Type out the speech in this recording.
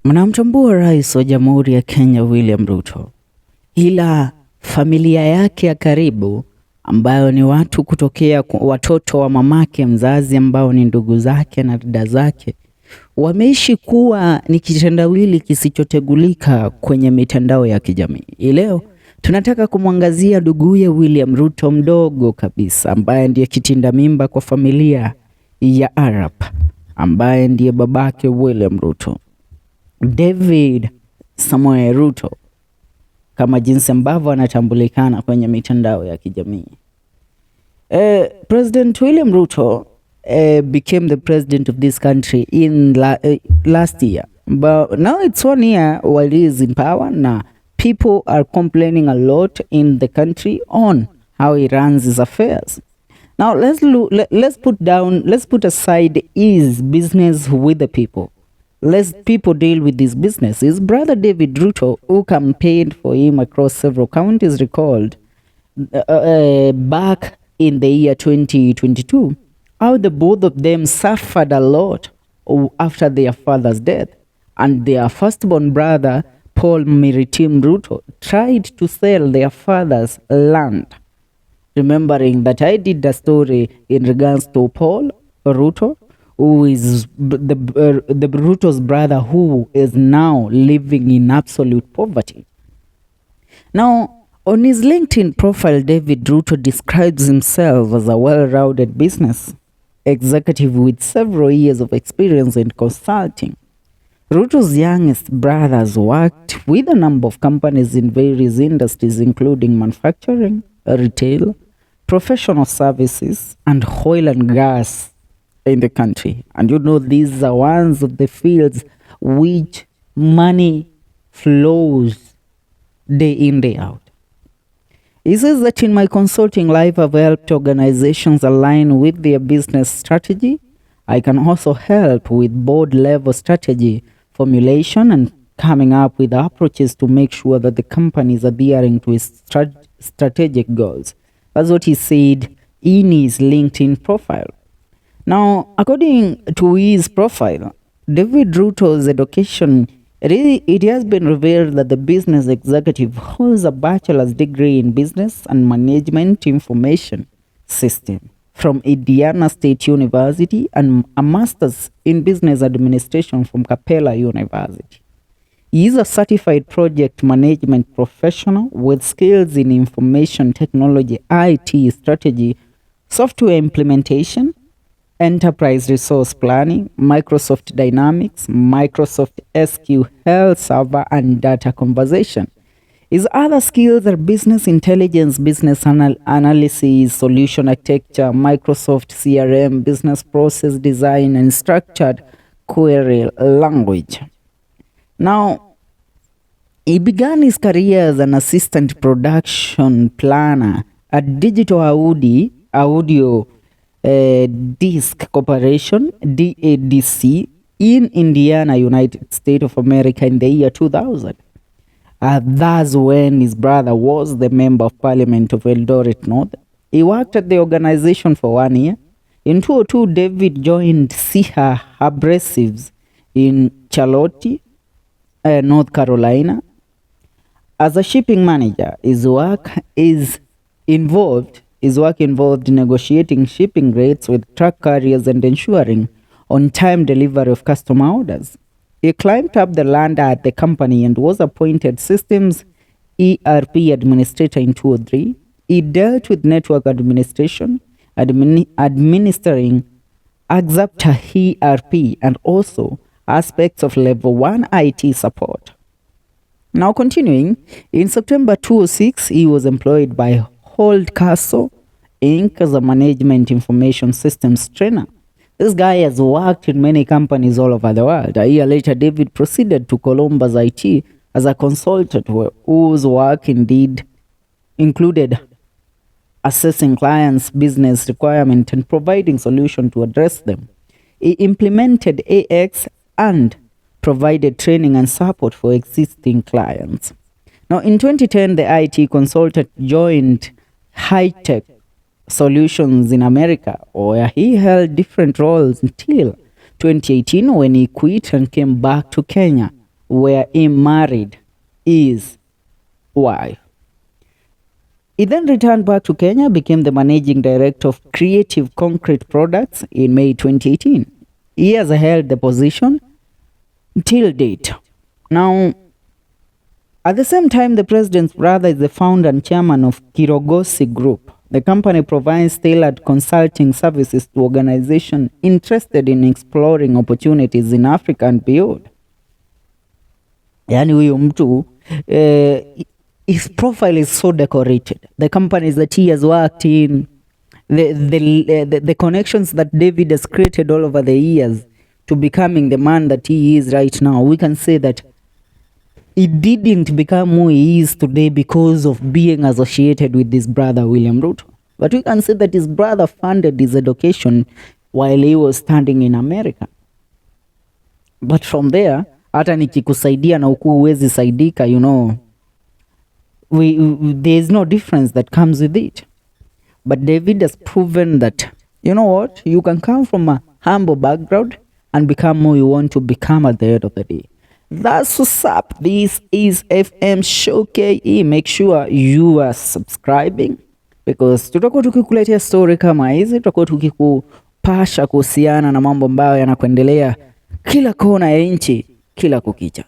Mnamtambua rais wa Jamhuri ya Kenya William Ruto, ila familia yake ya karibu ambayo ni watu kutokea watoto wa mamake mzazi ambao ni ndugu zake na dada zake wameishi kuwa ni kitendawili kisichotegulika kwenye mitandao ya kijamii. Leo tunataka kumwangazia nduguye William Ruto mdogo kabisa ambaye ndiye kitinda mimba kwa familia ya Arap, ambaye ndiye babake William Ruto, David Samuel Ruto, kama jinsi ambavyo anatambulikana kwenye mitandao ya kijamii. President William Ruto became the president of this country in last year, but now it's 1 year while he is in power. Now people are complaining a lot in the country on how he runs his affairs. Now let's put aside his business with the people. Let people deal with this business. His brother David Ruto, who campaigned for him across several counties, recalled back in the year 2022 how the both of them suffered a lot after their father's death, and their firstborn brother Paul Miritim Ruto tried to sell their father's land. Remembering that I did a story in regards to Paul Ruto, who is the Ruto's brother, who is now living in absolute poverty. Now, on his LinkedIn profile, David Ruto describes himself as a well-rounded business executive with several years of experience in consulting. Ruto's youngest brothers worked with a number of companies in various industries, including manufacturing, retail, professional services, and oil and gas in the country. And these are ones of the fields which money flows day in, day out. He says that in my consulting life, I've helped organizations align with their business strategy. I can also help with board level strategy formulation and coming up with approaches to make sure that the company is adhering to its strategic goals. That's what he said in his LinkedIn profile. Now, according to his profile, David Ruto's education, it has been revealed that the business executive holds a bachelor's degree in business and management information system from Indiana State University and a master's in business administration from Capella University. He is a certified project management professional with skills in information technology, IT strategy, software implementation, enterprise resource planning, Microsoft Dynamics, Microsoft SQL Server, and data conversation. His other skills are business intelligence, business analysis, solution architecture, Microsoft CRM, business process design, and structured query language. Now, he began his career as an assistant production planner at Digital Audio Disc Corporation, DADC, in Indiana, United States of America in the year 2000. That's when his brother was the member of parliament of Eldoret North. He worked at the organization for 1 year. In 2002, David joined Siha Abrasives in Charlotte, North Carolina, as a shipping manager. His work involved negotiating shipping rates with truck carriers and ensuring on-time delivery of customer orders. He climbed up the ladder at the company and was appointed systems ERP administrator in 2003. He dealt with network administration, administering Axapta ERP, and also aspects of level 1 IT support. Now continuing, in September 2006, he was employed by Holdcastle Inc. as a management information systems trainer. This guy has worked in many companies all over the world. A year later, David proceeded to Columbus IT as a consultant whose work indeed included assessing clients' business requirements and providing solutions to address them. He implemented AX and provided training and support for existing clients. Now, in 2010, the IT consultant joined High-Tech Solutions in America, where he held different roles until 2018 when he quit and came back to Kenya where he married his wife. He then returned back to Kenya, became the managing director of Creative Concrete Products in May 2018. He has held the position till date. Now, at the same time, the president's brother is the founder and chairman of Kirogosi Group. The company provides tailored consulting services to organizations interested in exploring opportunities in Africa and beyond. Yani huyu mtu, his profile is so decorated. The companies that he has worked in, the connections that David has created all over the years to becoming the man that he is right now. We can say that he didn't become who he is today because of being associated with his brother William Ruto. But we can say that his brother funded his education while he was standing in America. But from there, hata nikikusaidia na ukuu huwezi saidika, you know, there's no difference that comes with it. But David has proven that, you know what, you can come from a humble background and become who you want to become at the end of the day. That's what's up. This is FM Show KE. Make sure you are subscribing because tutakuwa tukikuletea story kama hizi, tutakuwa tukikupasha kuhusiana na mambo ambayo yanakuendelea kila kona ya nchi kila kukicha.